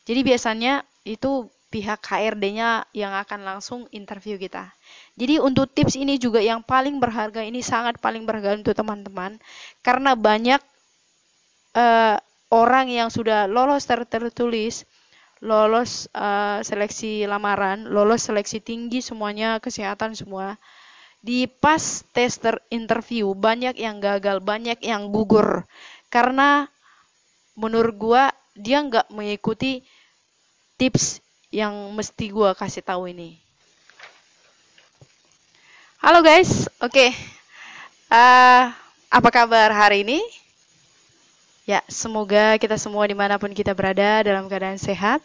Jadi biasanya itu pihak HRD-nya yang akan langsung interview kita. Jadi untuk tips ini juga yang paling berharga, ini sangat paling berharga untuk teman-teman, karena banyak orang yang sudah lolos tertulis, lolos seleksi lamaran, lolos seleksi tinggi semuanya, kesehatan semua. Di pas tes interview banyak yang gagal, banyak yang gugur karena menurut gua dia nggak mengikuti tips yang mesti gua kasih tahu ini. Halo guys, oke. Apa kabar hari ini? Ya, semoga kita semua dimanapun kita berada dalam keadaan sehat,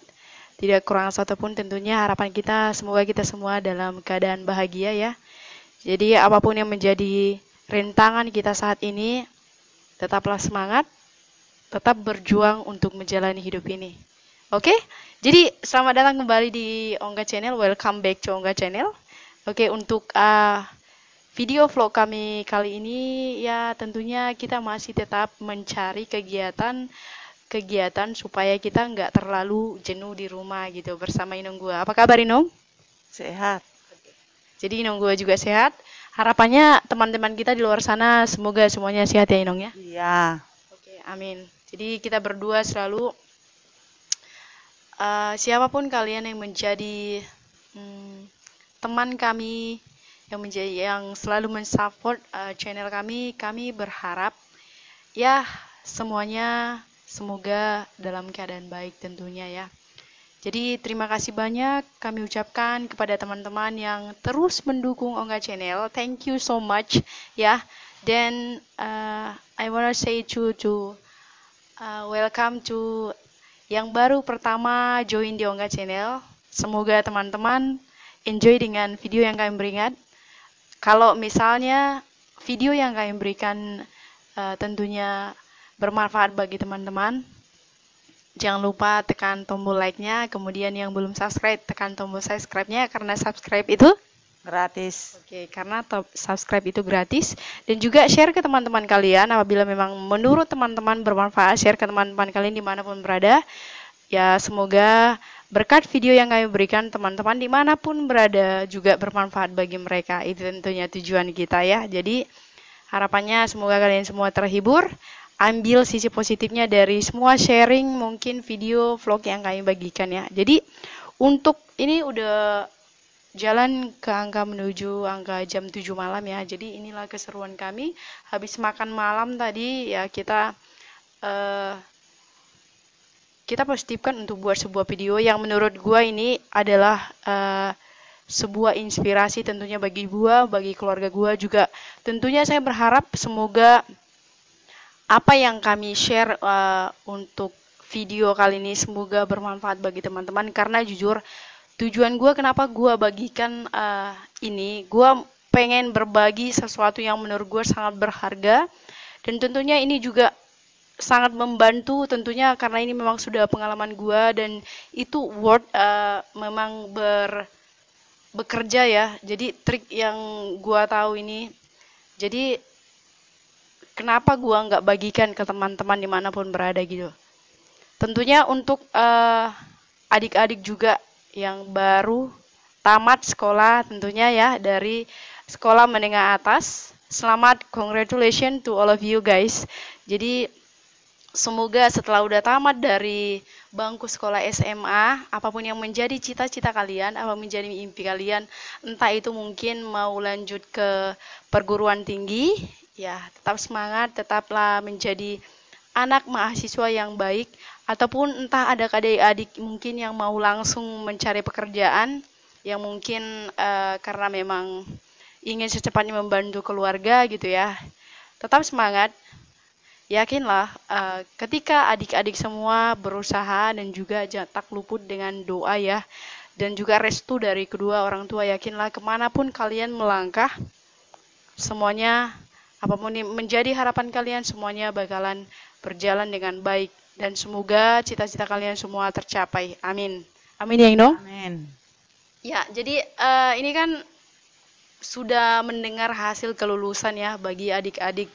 tidak kurang satupun. Tentunya harapan kita semoga kita semua dalam keadaan bahagia ya. Jadi apapun yang menjadi rintangan kita saat ini, tetaplah semangat, tetap berjuang untuk menjalani hidup ini. Oke, jadi selamat datang kembali di Ongga Channel. Welcome back to Ongga Channel. Oke, untuk video vlog kami kali ini ya tentunya kita masih tetap mencari kegiatan supaya kita nggak terlalu jenuh di rumah gitu bersama Inung gua. Apa kabar Inung? Sehat. Jadi Inung gua juga sehat. Harapannya teman-teman kita di luar sana semoga semuanya sehat ya Inung ya. Iya. Oke, amin. Jadi kita berdua selalu siapapun kalian yang menjadi teman kami yang selalu mensupport channel kami berharap ya semuanya semoga dalam keadaan baik tentunya ya. Jadi terima kasih banyak kami ucapkan kepada teman-teman yang terus mendukung Ongga Channel. Thank you so much ya. Dan I wanna say to welcome to yang baru pertama join di Ongga Channel. Semoga teman-teman enjoy dengan video yang kami berikan. Kalau misalnya video yang kami berikan tentunya bermanfaat bagi teman-teman, jangan lupa tekan tombol like-nya, kemudian yang belum subscribe tekan tombol subscribe-nya karena subscribe itu gratis. Oke, karena subscribe itu gratis dan juga share ke teman-teman kalian apabila memang menurut teman-teman bermanfaat, share ke teman-teman kalian dimanapun berada. Ya, semoga berkat video yang kami berikan teman-teman dimanapun berada juga bermanfaat bagi mereka. Itu tentunya tujuan kita ya. Jadi harapannya semoga kalian semua terhibur. Ambil sisi positifnya dari semua sharing mungkin video vlog yang kami bagikan ya. Jadi untuk ini udah jalan ke angka menuju angka jam 7 malam ya. Jadi inilah keseruan kami. Habis makan malam tadi ya kita positifkan untuk buat sebuah video yang menurut gua ini adalah sebuah inspirasi tentunya bagi gua, bagi keluarga gua juga. Tentunya saya berharap semoga apa yang kami share untuk video kali ini semoga bermanfaat bagi teman-teman karena jujur tujuan gue kenapa gue bagikan ini, gue pengen berbagi sesuatu yang menurut gue sangat berharga dan tentunya ini juga sangat membantu tentunya karena ini memang sudah pengalaman gue dan itu memang bekerja ya. Jadi trik yang gue tahu ini, jadi kenapa gue nggak bagikan ke teman-teman dimanapun berada gitu. Tentunya untuk adik-adik juga yang baru tamat sekolah tentunya ya dari sekolah menengah atas. Selamat, congratulations to all of you guys. Jadi semoga setelah udah tamat dari bangku sekolah SMA, apapun yang menjadi cita-cita kalian, apa menjadi mimpi kalian, entah itu mungkin mau lanjut ke perguruan tinggi, ya tetap semangat, tetaplah menjadi anak mahasiswa yang baik, ataupun entah ada adik-adik mungkin yang mau langsung mencari pekerjaan yang mungkin karena memang ingin secepatnya membantu keluarga gitu ya. Tetap semangat, yakinlah ketika adik-adik semua berusaha dan juga tak luput dengan doa ya, dan juga restu dari kedua orang tua, yakinlah kemanapun kalian melangkah, semuanya apapun yang menjadi harapan kalian semuanya bakalan berjalan dengan baik. Dan semoga cita-cita kalian semua tercapai. Amin. Amin ya Ino? Amin. Ya, jadi ini kan sudah mendengar hasil kelulusan ya bagi adik-adik,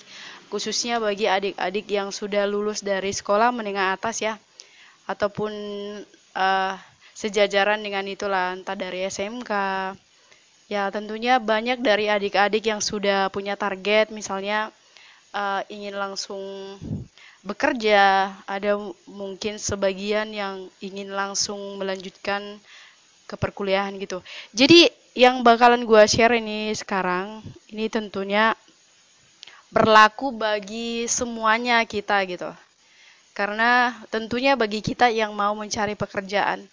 khususnya bagi adik-adik yang sudah lulus dari sekolah menengah atas ya, ataupun sejajaran dengan itulah, entah dari SMK. Ya tentunya banyak dari adik-adik yang sudah punya target, misalnya ingin langsung bekerja, ada mungkin sebagian yang ingin langsung melanjutkan ke perkuliahan gitu. Jadi yang bakalan gue share ini sekarang, ini tentunya berlaku bagi semuanya kita gitu. Karena tentunya bagi kita yang mau mencari pekerjaan,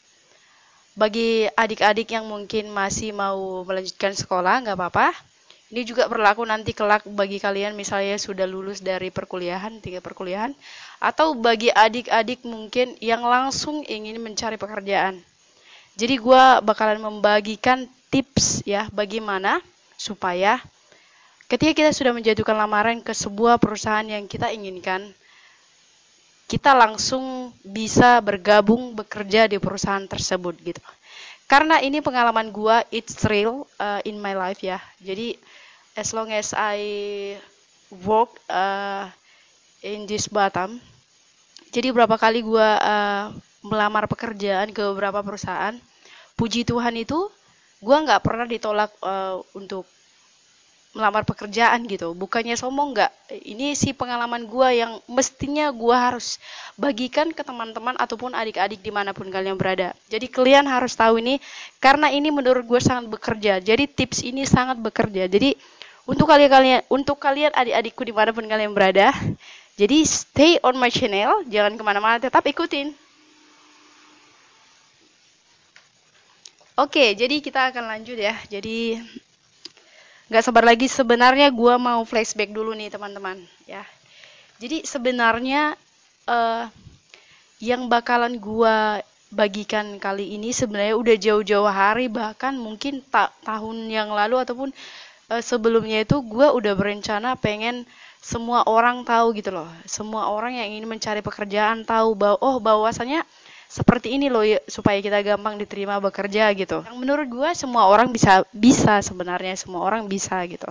bagi adik-adik yang mungkin masih mau melanjutkan sekolah, nggak apa-apa. Ini juga berlaku nanti kelak bagi kalian misalnya sudah lulus dari perkuliahan, tingkat perkuliahan, atau bagi adik-adik mungkin yang langsung ingin mencari pekerjaan. Jadi gue bakalan membagikan tips ya bagaimana supaya ketika kita sudah menjatuhkan lamaran ke sebuah perusahaan yang kita inginkan, kita langsung bisa bergabung bekerja di perusahaan tersebut gitu. Karena ini pengalaman gue, it's real in my life ya. Jadi as long as I work in this Batam, jadi berapa kali gue melamar pekerjaan ke beberapa perusahaan, puji Tuhan itu gue nggak pernah ditolak untuk melamar pekerjaan gitu. Bukannya sombong, nggak. Ini sih pengalaman gue yang mestinya gue harus bagikan ke teman-teman ataupun adik-adik dimanapun kalian berada. Jadi kalian harus tahu ini, karena ini menurut gue sangat bekerja. Jadi tips ini sangat bekerja. Jadi untuk kalian adik-adikku dimanapun kalian berada, jadi stay on my channel, jangan kemana-mana, tetap ikutin. Oke, jadi kita akan lanjut ya. Jadi nggak sabar lagi, sebenarnya gue mau flashback dulu nih teman-teman ya. Jadi sebenarnya yang bakalan gue bagikan kali ini sebenarnya udah jauh-jauh hari, bahkan mungkin tahun yang lalu ataupun sebelumnya itu gue udah berencana pengen semua orang tahu gitu loh. Semua orang yang ingin mencari pekerjaan tahu bahwasanya seperti ini loh supaya kita gampang diterima bekerja gitu. Yang menurut gue semua orang bisa sebenarnya, semua orang bisa gitu.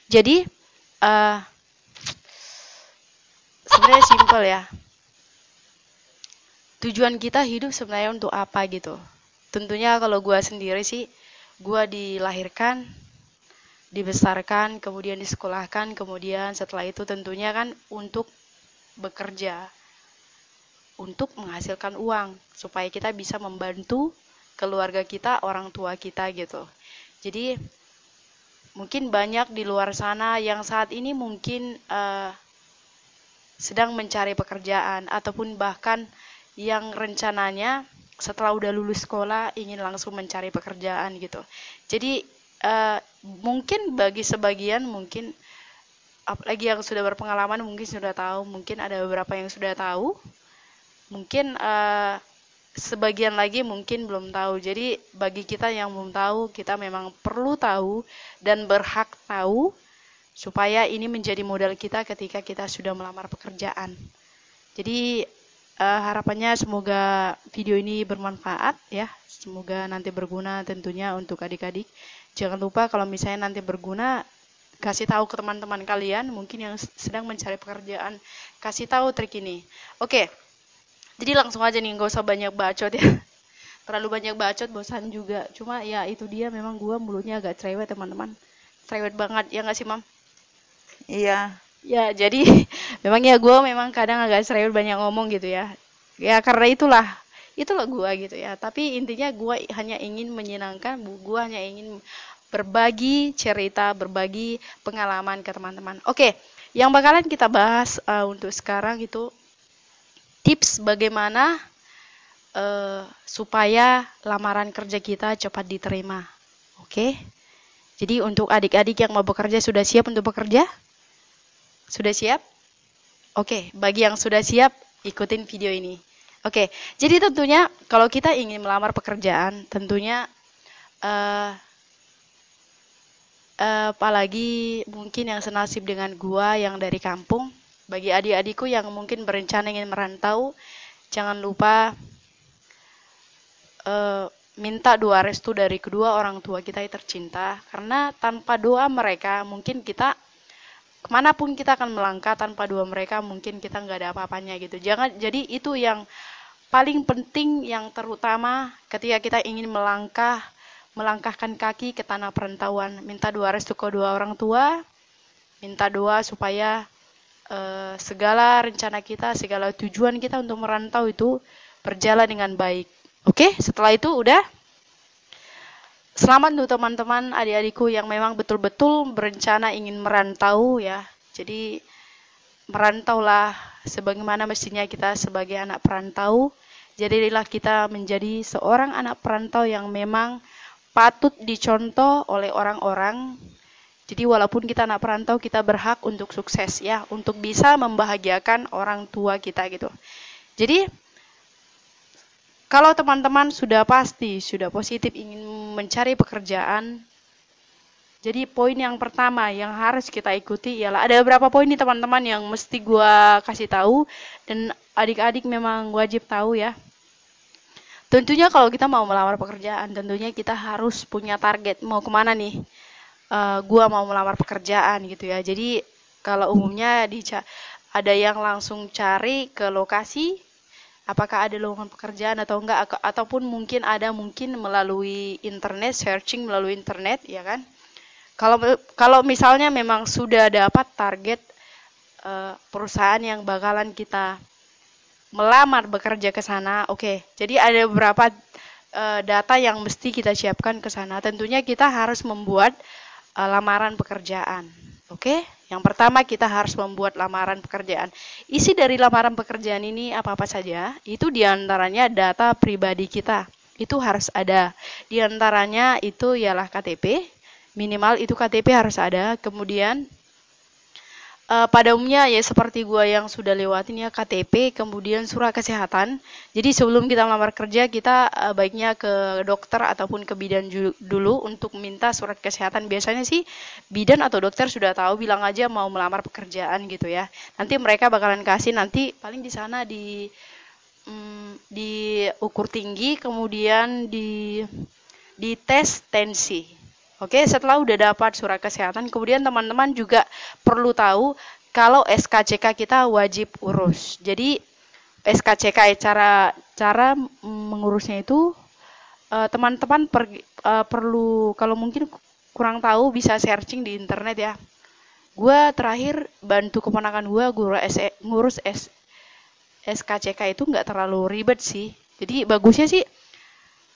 Jadi sebenarnya simpel ya. Tujuan kita hidup sebenarnya untuk apa gitu. Tentunya kalau gue sendiri sih, gue dilahirkan, dibesarkan, kemudian disekolahkan, kemudian setelah itu tentunya kan untuk bekerja, untuk menghasilkan uang supaya kita bisa membantu keluarga kita, orang tua kita gitu. Jadi mungkin banyak di luar sana yang saat ini mungkin sedang mencari pekerjaan ataupun bahkan yang rencananya setelah udah lulus sekolah ingin langsung mencari pekerjaan gitu. Jadi mungkin bagi sebagian, mungkin apalagi yang sudah berpengalaman mungkin sudah tahu, mungkin ada beberapa yang sudah tahu. Mungkin sebagian lagi mungkin belum tahu. Jadi bagi kita yang belum tahu, kita memang perlu tahu dan berhak tahu supaya ini menjadi modal kita ketika kita sudah melamar pekerjaan. Jadi harapannya semoga video ini bermanfaat ya. Semoga nanti berguna tentunya untuk adik-adik. Jangan lupa kalau misalnya nanti berguna, kasih tahu ke teman-teman kalian mungkin yang sedang mencari pekerjaan, kasih tahu trik ini. Oke. Jadi langsung aja nih, gak usah banyak bacot ya. Terlalu banyak bacot bosan juga. Cuma ya itu dia, memang gua mulutnya agak cerewet teman-teman. Cerewet banget, ya gak sih Mam? Iya. Ya jadi memang ya gua memang kadang agak cerewet, banyak ngomong gitu ya. Ya karena itulah gua gitu ya. Tapi intinya gua hanya ingin menyenangkan, gua hanya ingin berbagi cerita, berbagi pengalaman ke teman-teman. Oke, yang bakalan kita bahas untuk sekarang itu tips bagaimana supaya lamaran kerja kita cepat diterima. Oke. Jadi untuk adik-adik yang mau bekerja, sudah siap untuk bekerja? Sudah siap? Oke, bagi yang sudah siap, ikutin video ini. Oke, jadi tentunya kalau kita ingin melamar pekerjaan, tentunya apalagi mungkin yang senasib dengan gua yang dari kampung, bagi adik-adikku yang mungkin berencana ingin merantau, jangan lupa minta doa restu dari kedua orang tua kita yang tercinta. Karena tanpa doa mereka, mungkin kita kemanapun kita akan melangkah, tanpa doa mereka mungkin kita nggak ada apa-apanya gitu. Jadi itu yang paling penting yang terutama ketika kita ingin melangkahkan kaki ke tanah perantauan, minta doa restu kedua orang tua, minta doa supaya segala rencana kita, segala tujuan kita untuk merantau itu berjalan dengan baik. Oke, setelah itu udah. Selamat untuk teman-teman adik-adikku yang memang betul-betul berencana ingin merantau ya. Jadi merantaulah sebagaimana mestinya kita sebagai anak perantau. Jadilah kita menjadi seorang anak perantau yang memang patut dicontoh oleh orang-orang. Jadi walaupun kita anak perantau, kita berhak untuk sukses ya, untuk bisa membahagiakan orang tua kita gitu. Jadi kalau teman-teman sudah pasti, sudah positif ingin mencari pekerjaan, jadi poin yang pertama yang harus kita ikuti ialah ada beberapa poin nih teman-teman yang mesti gua kasih tahu dan adik-adik memang wajib tahu ya. Tentunya kalau kita mau melamar pekerjaan, tentunya kita harus punya target mau kemana nih. Gua mau melamar pekerjaan gitu ya. Jadi kalau umumnya ada yang langsung cari ke lokasi, apakah ada lowongan pekerjaan atau enggak, ataupun mungkin melalui internet, searching melalui internet, ya kan? Kalau misalnya memang sudah dapat target perusahaan yang bakalan kita melamar bekerja ke sana, oke. Jadi ada beberapa data yang mesti kita siapkan ke sana. Tentunya kita harus membuat lamaran pekerjaan. Oke, yang pertama kita harus membuat lamaran pekerjaan. Isi dari lamaran pekerjaan ini apa-apa saja, itu diantaranya data pribadi kita. Itu harus ada. Diantaranya itu ialah KTP, minimal itu KTP harus ada. Kemudian pada umumnya ya seperti gua yang sudah lewatin ya KTP, kemudian surat kesehatan. Jadi sebelum kita melamar kerja kita baiknya ke dokter ataupun ke bidan dulu untuk minta surat kesehatan. Biasanya sih bidan atau dokter sudah tahu, bilang aja mau melamar pekerjaan gitu ya. Nanti mereka bakalan kasih, nanti paling di sana diukur tinggi, kemudian di tes tensi. Oke, setelah udah dapat surat kesehatan, kemudian teman-teman juga perlu tahu kalau SKCK kita wajib urus. Jadi SKCK cara mengurusnya itu teman-teman perlu, kalau mungkin kurang tahu bisa searching di internet ya. Gue terakhir bantu keponakan gue ngurus SKCK itu nggak terlalu ribet sih. Jadi bagusnya sih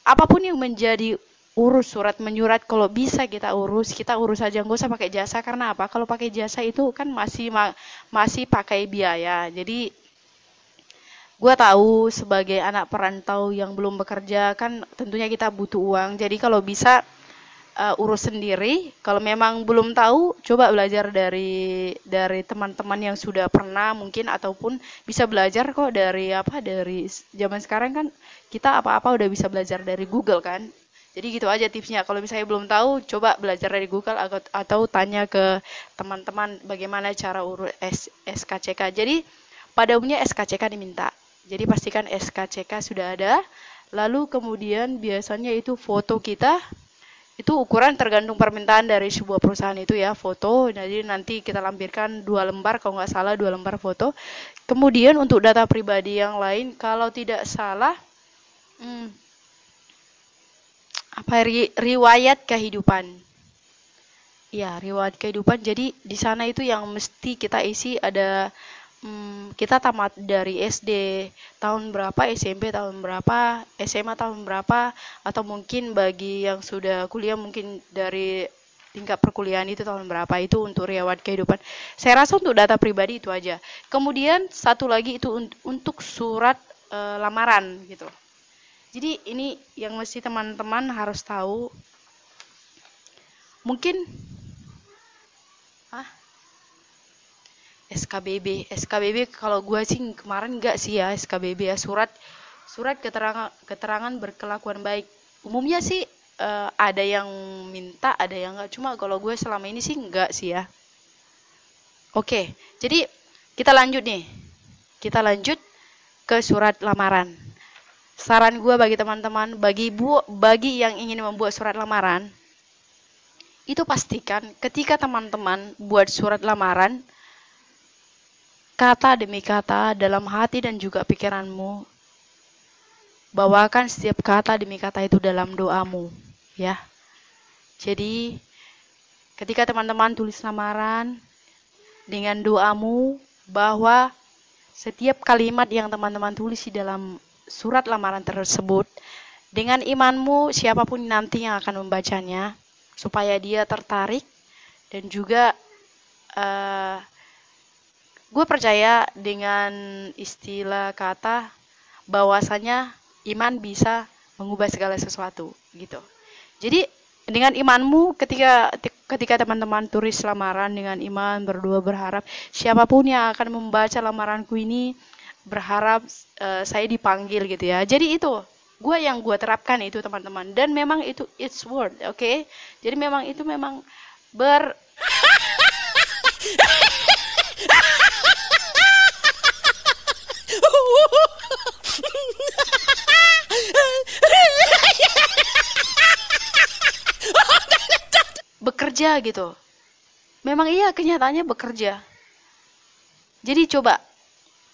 apapun yang menjadi urus surat menyurat, kalau bisa kita urus aja, nggak usah pakai jasa. Karena apa? Kalau pakai jasa itu kan masih pakai biaya. Jadi gue tahu sebagai anak perantau yang belum bekerja kan tentunya kita butuh uang. Jadi kalau bisa urus sendiri. Kalau memang belum tahu, coba belajar dari teman-teman yang sudah pernah mungkin, ataupun bisa belajar kok dari zaman sekarang kan kita apa-apa udah bisa belajar dari Google kan. Jadi gitu aja tipsnya. Kalau misalnya belum tahu, coba belajar dari Google atau tanya ke teman-teman bagaimana cara urus SKCK. Jadi pada umumnya SKCK diminta. Jadi pastikan SKCK sudah ada. Lalu kemudian biasanya itu foto kita. Itu ukuran tergantung permintaan dari sebuah perusahaan itu ya, foto. Jadi nanti kita lampirkan 2 lembar, kalau nggak salah 2 lembar foto. Kemudian untuk data pribadi yang lain, kalau tidak salah riwayat kehidupan. Ya, riwayat kehidupan. Jadi di sana itu yang mesti kita isi ada kita tamat dari SD tahun berapa, SMP tahun berapa, SMA tahun berapa, atau mungkin bagi yang sudah kuliah mungkin dari tingkat perkuliahan itu tahun berapa. Itu untuk riwayat kehidupan. Saya rasa untuk data pribadi itu aja. Kemudian satu lagi itu untuk surat lamaran gitu. Jadi ini yang mesti teman-teman harus tahu. Mungkin SKBB kalau gue sih kemarin enggak sih ya SKBB ya, surat keterangan berkelakuan baik. Umumnya sih ada yang minta, ada yang enggak. Cuma kalau gue selama ini sih enggak sih ya. Oke, jadi kita lanjut nih. Kita lanjut ke surat lamaran. Saran gue bagi teman-teman, bagi yang ingin membuat surat lamaran, itu pastikan ketika teman-teman buat surat lamaran, kata demi kata dalam hati dan juga pikiranmu, bawakan setiap kata demi kata itu dalam doamu, ya. Jadi, ketika teman-teman tulis lamaran dengan doamu bahwa setiap kalimat yang teman-teman tulis di dalam surat lamaran tersebut, dengan imanmu siapapun nanti yang akan membacanya, supaya dia tertarik dan juga gue percaya dengan istilah kata bahwasanya iman bisa mengubah segala sesuatu gitu. Jadi dengan imanmu ketika teman-teman tulis lamaran dengan iman, berdoa, berharap siapapun yang akan membaca lamaranku ini berharap saya dipanggil gitu ya. Jadi itu gue terapkan itu teman-teman, dan memang itu it's word, oke? Jadi memang itu memang bekerja gitu. Memang iya, kenyataannya bekerja. Jadi coba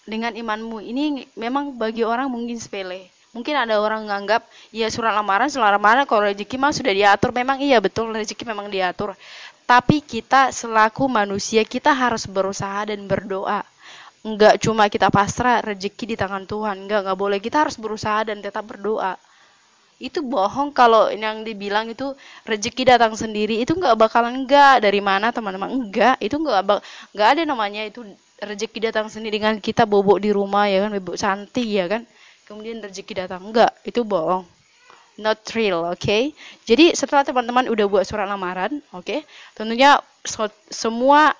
dengan imanmu ini, memang bagi orang mungkin sepele. Mungkin ada orang nganggap ya surat lamaran kalau rezeki mah sudah diatur. Memang iya, betul, rezeki memang diatur. Tapi kita selaku manusia, kita harus berusaha dan berdoa. Enggak cuma kita pasrah rezeki di tangan Tuhan. Enggak boleh. Kita harus berusaha dan tetap berdoa. Itu bohong kalau yang dibilang itu rezeki datang sendiri. Itu enggak bakalan, enggak. Dari mana teman-teman? Enggak. Itu enggak ada namanya itu rezeki datang sendiri dengan kita bobok di rumah, ya kan, bobok cantik, ya kan, kemudian rezeki datang. Enggak, itu bohong, not real, oke? Jadi setelah teman-teman udah buat surat lamaran, oke, tentunya semua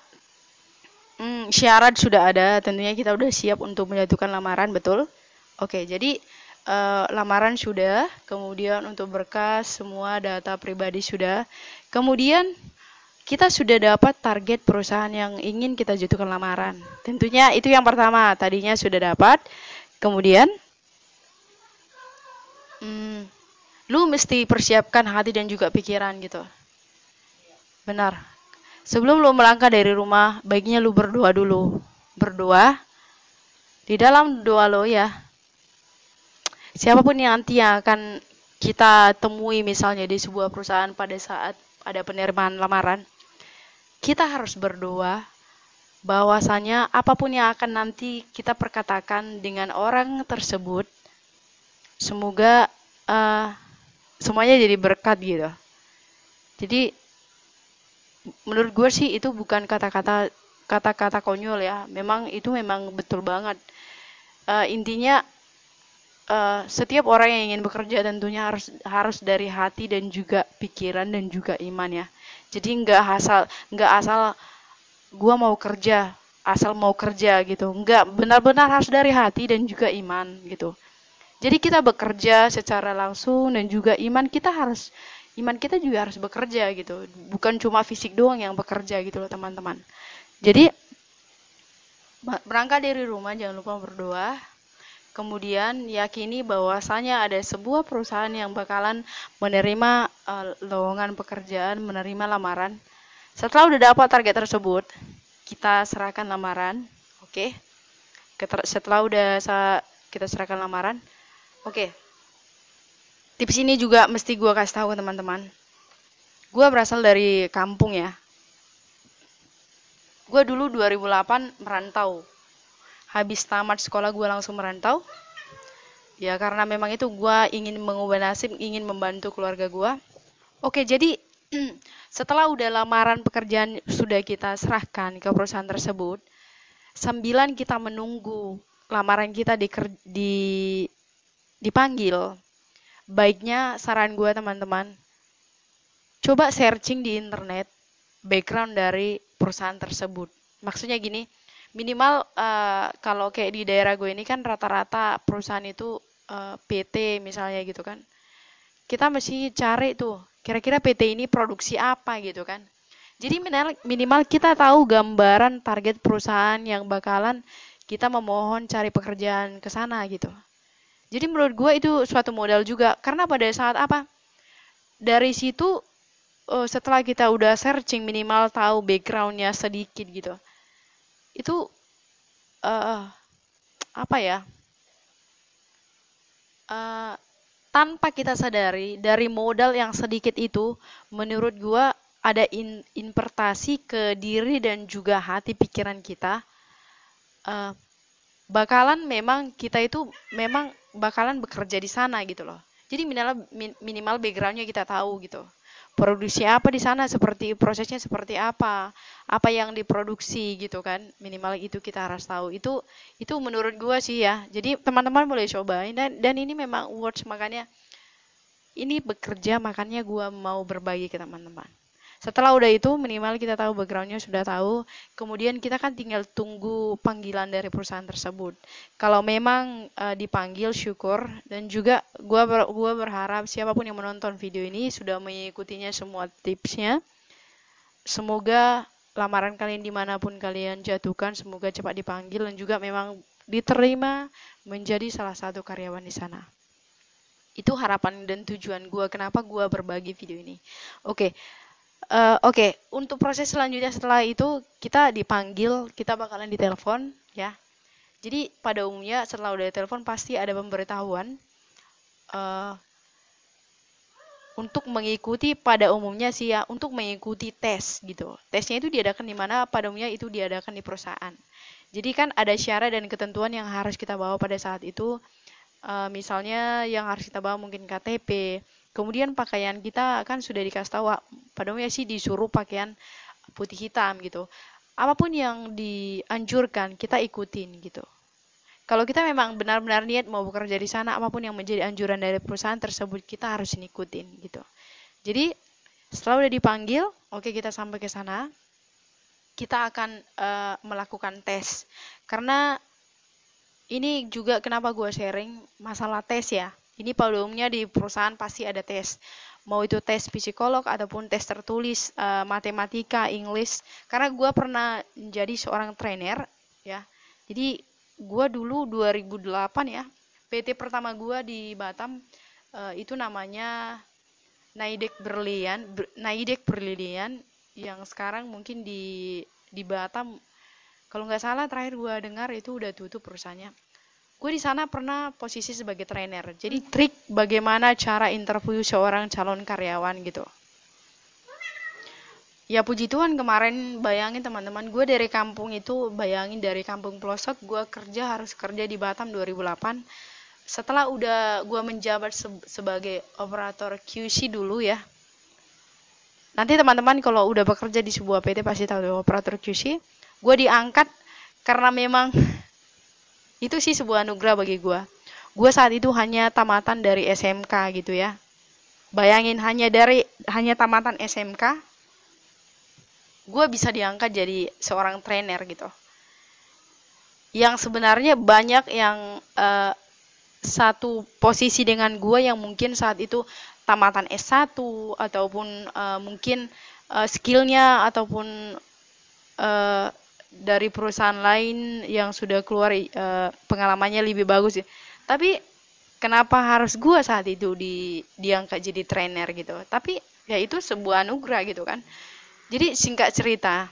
syarat sudah ada, tentunya kita udah siap untuk menyatukan lamaran, betul? Oke, jadi lamaran sudah, kemudian untuk berkas, semua data pribadi sudah, kemudian kita sudah dapat target perusahaan yang ingin kita jatuhkan lamaran. Tentunya itu yang pertama, tadinya sudah dapat. Kemudian, lu mesti persiapkan hati dan juga pikiran gitu. Benar. Sebelum lu melangkah dari rumah, baiknya lu berdoa dulu. Berdoa. Di dalam doa lo ya, siapapun yang nanti yang akan kita temui misalnya di sebuah perusahaan pada saat ada penerimaan lamaran, kita harus berdoa bahwasanya apapun yang akan nanti kita perkatakan dengan orang tersebut, semoga semuanya jadi berkat gitu. Jadi menurut gue sih itu bukan kata-kata konyol ya. Memang itu memang betul banget. Intinya setiap orang yang ingin bekerja tentunya harus dari hati dan juga pikiran dan juga iman ya. Jadi nggak asal gua mau kerja, asal mau kerja gitu. Enggak, benar-benar harus dari hati dan juga iman gitu. Jadi kita bekerja secara langsung dan juga iman kita juga harus bekerja gitu. Bukan cuma fisik doang yang bekerja gitu loh teman-teman. Jadi berangkat dari rumah jangan lupa berdoa. Kemudian yakini bahwasanya ada sebuah perusahaan yang bakalan menerima lowongan pekerjaan, menerima lamaran. Setelah udah dapat target tersebut, kita serahkan lamaran, oke? Setelah kita serahkan lamaran, oke. Tips ini juga mesti gue kasih tahu teman-teman. Gue berasal dari kampung ya. Gue dulu 2008 merantau. Habis tamat sekolah gue langsung merantau. Ya karena memang itu gue ingin mengubah nasib, ingin membantu keluarga gue. Oke, jadi setelah udah lamaran pekerjaan sudah kita serahkan ke perusahaan tersebut, 9 kita menunggu lamaran kita dipanggil. Baiknya saran gue teman-teman, coba searching di internet background dari perusahaan tersebut. Maksudnya gini, minimal kalau kayak di daerah gue ini kan rata-rata perusahaan itu PT misalnya gitu kan. Kita mesti cari tuh, kira-kira PT ini produksi apa gitu kan. Jadi minimal kita tahu gambaran target perusahaan yang bakalan kita memohon cari pekerjaan ke sana gitu. Jadi menurut gue itu suatu modal juga. Karena pada saat apa? Dari situ setelah kita udah searching minimal tahu backgroundnya sedikit gitu. Itu apa ya? eh, tanpa kita sadari dari modal yang sedikit itu, menurut gua ada interpretasi ke diri dan juga hati pikiran kita, eh, bakalan memang kita itu memang bakalan bekerja di sana gitu loh. Jadi minimal backgroundnya kita tahu gitu. Produksi apa di sana, seperti prosesnya seperti apa yang diproduksi gitu kan. Minimal itu kita harus tahu. Itu menurut gua sih ya. Jadi teman-teman boleh cobain, dan ini memang words, makanya ini bekerja, makanya gua mau berbagi ke teman-teman. Setelah udah itu minimal kita tahu backgroundnya, sudah tahu, kemudian kita kan tinggal tunggu panggilan dari perusahaan tersebut. Kalau memang dipanggil, syukur, dan juga gua berharap siapapun yang menonton video ini sudah mengikutinya semua tipsnya. Semoga lamaran kalian dimanapun kalian jatuhkan, semoga cepat dipanggil dan juga memang diterima menjadi salah satu karyawan di sana. Itu harapan dan tujuan gua, kenapa gua berbagi video ini. Oke. Oke, untuk proses selanjutnya setelah itu kita dipanggil, kita bakalan ditelepon ya. Jadi pada umumnya setelah udah ditelepon pasti ada pemberitahuan uh, untuk mengikuti, pada umumnya sih ya, untuk mengikuti tes gitu. Tesnya itu diadakan di mana? Pada umumnya itu diadakan di perusahaan. Jadi kan ada syarat dan ketentuan yang harus kita bawa pada saat itu. Misalnya yang harus kita bawa mungkin KTP. Kemudian pakaian kita kan sudah dikasih tahu, pada umumnya sih disuruh pakaian putih hitam gitu. Apapun yang dianjurkan kita ikutin gitu. Kalau kita memang benar-benar niat mau bekerja di sana, apapun yang menjadi anjuran dari perusahaan tersebut kita harus ngikutin gitu. Jadi setelah udah dipanggil, oke, kita sampai ke sana, kita akan melakukan tes. Karena ini juga kenapa gue sharing masalah tes ya. Ini pada umumnya di perusahaan pasti ada tes. Mau itu tes psikolog ataupun tes tertulis, matematika, English. Karena gue pernah menjadi seorang trainer ya. Jadi gue dulu 2008 ya. PT pertama gue di Batam itu namanya Nidek Berlian yang sekarang mungkin di Batam, kalau nggak salah terakhir gue dengar itu udah tutup perusahaannya. Gue di sana pernah posisi sebagai trainer. Jadi trik bagaimana cara interview seorang calon karyawan gitu. Ya puji Tuhan kemarin, bayangin teman-teman, gue dari kampung itu, bayangin dari kampung pelosok, gue harus kerja di Batam 2008. Setelah udah gue menjabat sebagai operator QC dulu ya. Nanti teman-teman kalau udah bekerja di sebuah PT pasti tahu operator QC. Gue diangkat karena memang itu sih sebuah anugerah bagi gue. Gue saat itu hanya tamatan dari SMK gitu ya. Bayangin hanya tamatan SMK, gue bisa diangkat jadi seorang trainer gitu. Yang sebenarnya banyak yang satu posisi dengan gue yang mungkin saat itu tamatan S1 ataupun mungkin skillnya ataupun dari perusahaan lain yang sudah keluar pengalamannya lebih bagus. Tapi kenapa harus gue saat itu diangkat jadi trainer gitu? Tapi ya itu sebuah anugerah gitu kan. Jadi singkat cerita,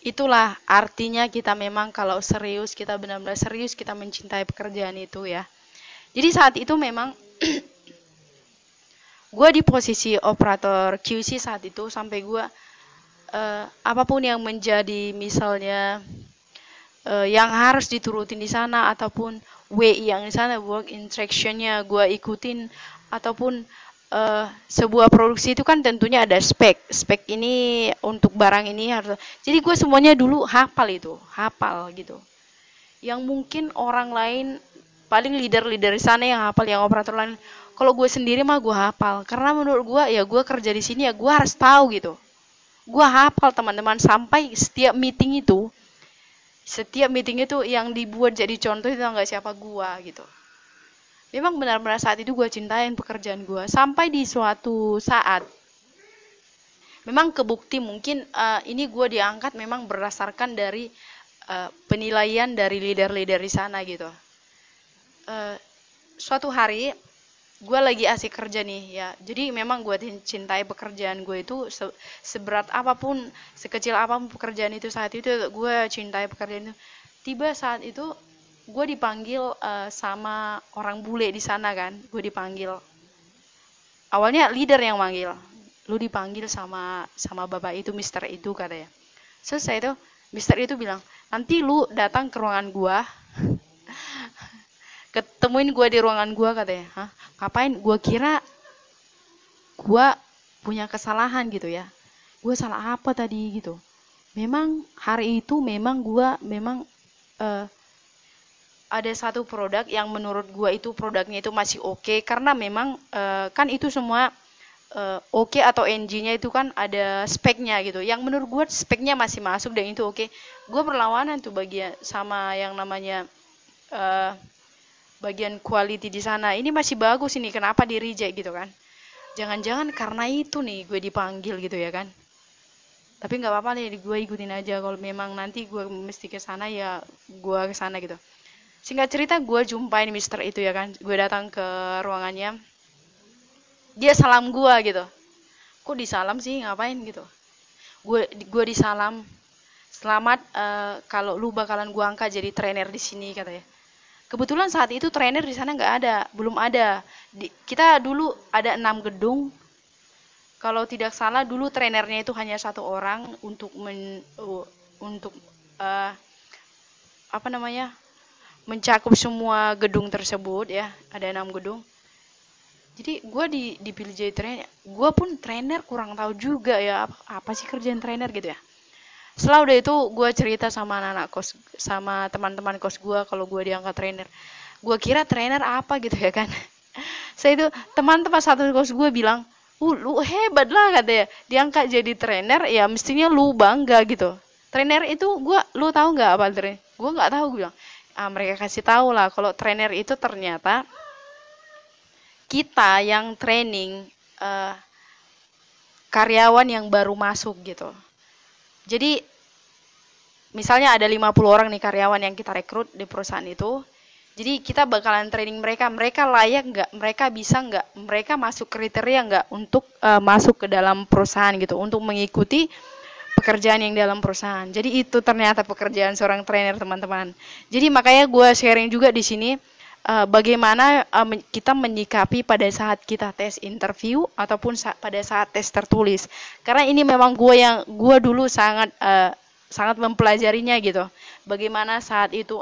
itulah artinya kita memang kalau serius, kita benar-benar serius, kita mencintai pekerjaan itu ya. Jadi saat itu memang gue di posisi operator QC saat itu, sampai gue apapun yang menjadi misalnya yang harus diturutin di sana ataupun WI yang di sana, work instruction-nya gue ikutin, ataupun sebuah produksi itu kan tentunya ada spek ini untuk barang ini harus. Jadi gue semuanya dulu hafal gitu. Yang mungkin orang lain paling leader di sana yang hafal, yang operator lain. Kalau gue sendiri mah gue hafal, karena menurut gue ya gue kerja di sini ya gue harus tahu gitu. Gue hafal teman-teman, sampai setiap meeting itu yang dibuat jadi contoh itu nggak siapa gue gitu. Memang benar-benar saat itu gue cintain pekerjaan gue, sampai di suatu saat memang kebukti mungkin ini gue diangkat memang berdasarkan dari penilaian dari leader-leader di sana gitu. Suatu hari gue lagi asik kerja nih ya, jadi memang gue cintai pekerjaan gue itu seberat apapun, sekecil apapun pekerjaan itu, saat itu gue cintai pekerjaan itu. Tiba saat itu gue dipanggil sama orang bule di sana kan. Gue dipanggil. Awalnya leader yang manggil. Lu dipanggil sama bapak itu, mister itu katanya. Selesai itu, mister itu bilang, nanti lu datang ke ruangan gue. Ketemuin gue di ruangan gue katanya. Hah? Ngapain? Gue kira gue punya kesalahan gitu ya. Gue salah apa tadi gitu. Memang hari itu memang gue ada satu produk yang menurut gue itu produknya itu masih oke, karena memang kan itu semua oke atau NG-nya itu kan ada speknya gitu. Yang menurut gue speknya masih masuk dan itu oke. Gue berlawanan tuh bagian sama yang namanya bagian quality di sana. Ini masih bagus ini, kenapa di reject gitu kan? Jangan-jangan karena itu nih gue dipanggil gitu ya kan? Tapi nggak apa-apa nih, gue ikutin aja. Kalau memang nanti gue mesti ke sana ya gue ke sana gitu. Singkat cerita, gue jumpain mister itu ya kan. Gue datang ke ruangannya. Dia salam gue gitu. Kok disalam sih, ngapain gitu. Gue disalam. Selamat, kalau lu bakalan gue angkat jadi trainer di sini katanya. Kebetulan saat itu trainer di sana nggak ada, belum ada. Kita dulu ada 6 gedung. Kalau tidak salah dulu trainernya itu hanya 1 orang untuk mencakup semua gedung tersebut ya, ada 6 gedung. Jadi gue dipilih jadi trainer. Gue pun trainer kurang tahu juga ya apa sih kerjaan trainer gitu ya. Setelah udah itu gue cerita sama anak-anak kos, sama teman-teman kos gue kalau gue diangkat trainer. Gue kira trainer apa gitu ya kan. Saya itu teman-teman satu kos gue bilang, lu hebat lah katanya, diangkat jadi trainer ya mestinya lu bangga gitu. Trainer itu lu tahu nggak apa trainer? Gue nggak tahu, gue bilang. Mereka kasih tahu lah kalau trainer itu ternyata kita yang training karyawan yang baru masuk gitu. Jadi misalnya ada 50 orang nih karyawan yang kita rekrut di perusahaan itu. Jadi kita bakalan training mereka layak nggak, mereka bisa nggak, mereka masuk kriteria nggak untuk masuk ke dalam perusahaan gitu, untuk mengikuti pekerjaan yang dalam perusahaan. Jadi itu ternyata pekerjaan seorang trainer, teman-teman. Jadi makanya gue sharing juga di sini bagaimana kita menyikapi pada saat kita tes interview ataupun pada saat tes tertulis. Karena ini memang gue dulu sangat mempelajarinya gitu. Bagaimana saat itu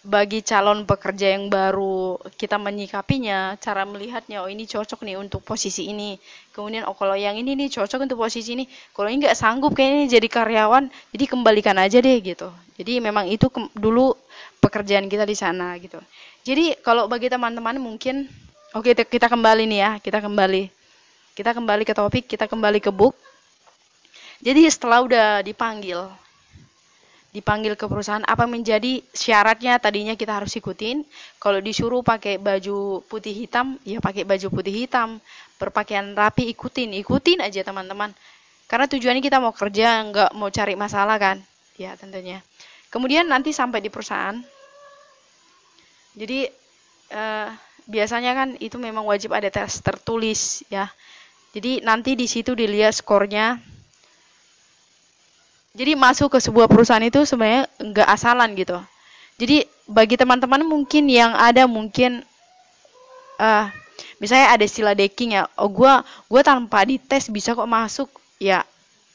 bagi calon pekerja yang baru kita menyikapinya, cara melihatnya, oh ini cocok nih untuk posisi ini. Kemudian kalau yang ini nih cocok untuk posisi ini. Kalau ini nggak sanggup kayaknya jadi karyawan, jadi kembalikan aja deh gitu. Jadi memang itu dulu pekerjaan kita di sana gitu. Jadi kalau bagi teman-teman mungkin, oke, kita kembali nih ya, kita kembali ke topik, kita kembali ke book. Jadi setelah udah dipanggil ke perusahaan, apa menjadi syaratnya tadinya kita harus ikutin. Kalau disuruh pakai baju putih hitam, ya pakai baju putih hitam. Berpakaian rapi, ikutin aja teman-teman. Karena tujuannya kita mau kerja, nggak mau cari masalah kan. Ya tentunya. Kemudian nanti sampai di perusahaan. Jadi biasanya kan itu memang wajib ada tes tertulis ya. Jadi nanti di situ dilihat skornya. Jadi masuk ke sebuah perusahaan itu sebenarnya nggak asalan gitu. Jadi bagi teman-teman mungkin yang ada misalnya ada istilah decking ya. Oh gue tanpa dites bisa kok masuk. Ya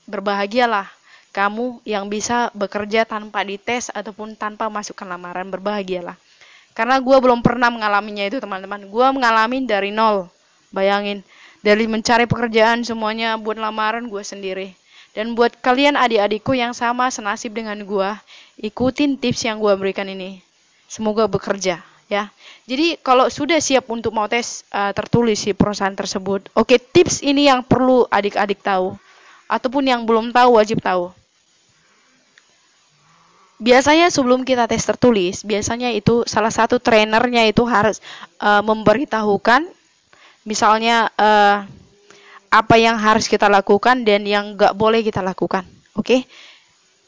berbahagialah kamu yang bisa bekerja tanpa dites ataupun tanpa masukkan lamaran, berbahagialah. Karena gue belum pernah mengalaminya itu teman-teman. Gue mengalami dari nol. Bayangin, dari mencari pekerjaan semuanya buat lamaran gue sendiri. Dan buat kalian adik-adikku yang sama senasib dengan gue, ikutin tips yang gue berikan ini. Semoga bekerja ya. Jadi kalau sudah siap untuk mau tes tertulis di perusahaan tersebut, oke, tips ini yang perlu adik-adik tahu. Ataupun yang belum tahu wajib tahu. Biasanya sebelum kita tes tertulis, biasanya itu salah satu trainernya itu harus memberitahukan misalnya apa yang harus kita lakukan dan yang nggak boleh kita lakukan. Oke?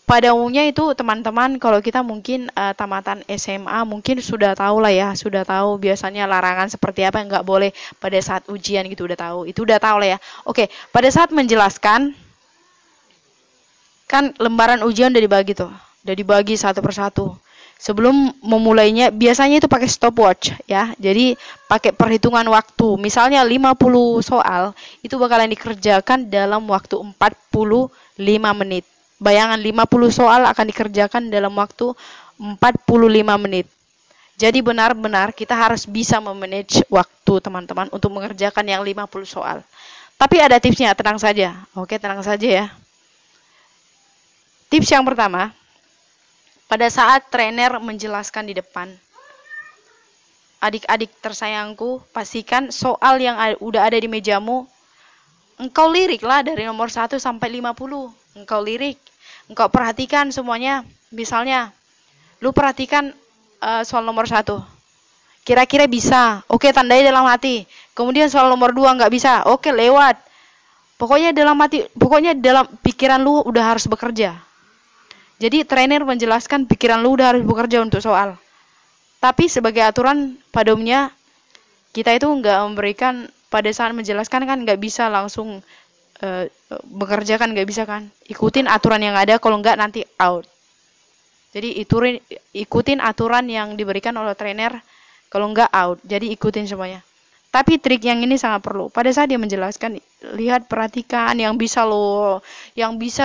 Pada umumnya itu teman-teman kalau kita mungkin tamatan SMA mungkin sudah tahu lah ya, sudah tahu biasanya larangan seperti apa yang nggak boleh pada saat ujian gitu, udah tahu. Itu udah tahu lah ya. Oke, pada saat menjelaskan kan lembaran ujian udah dibagi tuh. Udah dibagi satu persatu. Sebelum memulainya biasanya itu pakai stopwatch ya. Jadi pakai perhitungan waktu. Misalnya 50 soal itu bakalan dikerjakan dalam waktu 45 menit. Bayangan 50 soal akan dikerjakan dalam waktu 45 menit. Jadi benar-benar kita harus bisa memanage waktu teman-teman untuk mengerjakan yang 50 soal. Tapi ada tipsnya, tenang saja. Oke, tenang saja ya. Tips yang pertama, pada saat trainer menjelaskan di depan, adik-adik tersayangku, pastikan soal yang udah ada di mejamu, engkau liriklah dari nomor 1 sampai 50. Engkau lirik, engkau perhatikan semuanya. Misalnya, lu perhatikan soal nomor 1. Kira-kira bisa, oke tandai dalam hati. Kemudian soal nomor 2 nggak bisa, oke lewat. Pokoknya dalam pikiran lu udah harus bekerja. Jadi trainer menjelaskan pikiran lu udah harus bekerja untuk soal. Tapi sebagai aturan pada umumnya kita itu nggak memberikan, pada saat menjelaskan kan nggak bisa langsung bekerja kan, nggak bisa kan. Ikutin aturan yang ada, kalau nggak nanti out. Jadi ikutin aturan yang diberikan oleh trainer, kalau nggak out. Jadi ikutin semuanya. Tapi trik yang ini sangat perlu. Pada saat dia menjelaskan, lihat, perhatikan yang bisa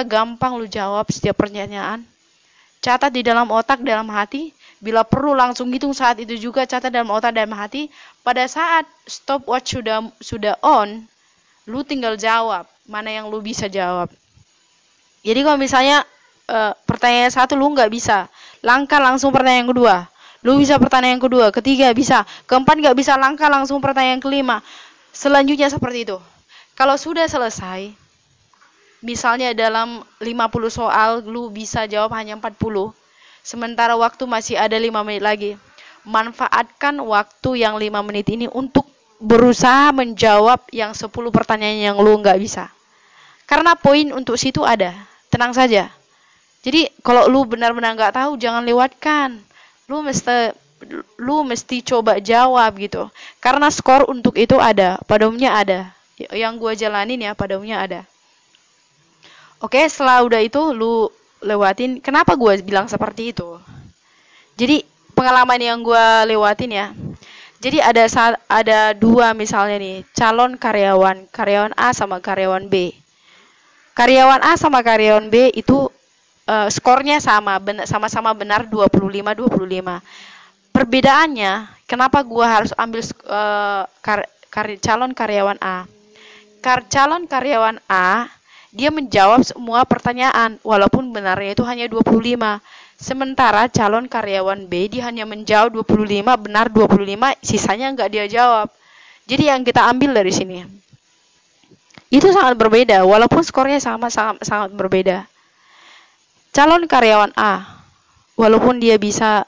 gampang lo jawab setiap pertanyaan. Catat di dalam otak, dalam hati. Bila perlu langsung hitung saat itu juga, catat dalam otak, dalam hati. Pada saat stopwatch sudah on, lu tinggal jawab mana yang lu bisa jawab. Jadi kalau misalnya pertanyaan 1 lu nggak bisa, langkah langsung pertanyaan kedua. Lu bisa pertanyaan kedua, ketiga bisa, keempat nggak bisa, langkah langsung pertanyaan kelima. Selanjutnya seperti itu. Kalau sudah selesai, misalnya dalam 50 soal lu bisa jawab hanya 40, sementara waktu masih ada 5 menit lagi. Manfaatkan waktu yang 5 menit ini untuk berusaha menjawab yang 10 pertanyaan yang lu nggak bisa. Karena poin untuk situ ada, tenang saja. Jadi kalau lu benar-benar nggak tahu, jangan lewatkan. Lu mesti coba jawab gitu. Karena skor untuk itu ada, pada umumnya ada. Yang gua jalanin ya, pada umumnya ada. Oke, setelah udah itu lu lewatin. Kenapa gua bilang seperti itu? Jadi pengalaman yang gua lewatin ya. Jadi ada dua misalnya nih, calon karyawan A sama karyawan B. Karyawan A sama karyawan B itu skornya sama-sama benar 25-25. Perbedaannya, kenapa gua harus ambil calon karyawan A? Calon karyawan A, dia menjawab semua pertanyaan, walaupun benarnya itu hanya 25. Sementara calon karyawan B, dia hanya menjawab 25, benar 25, sisanya nggak dia jawab. Jadi yang kita ambil dari sini, itu sangat berbeda, walaupun skornya sangat berbeda. Calon karyawan A, walaupun dia bisa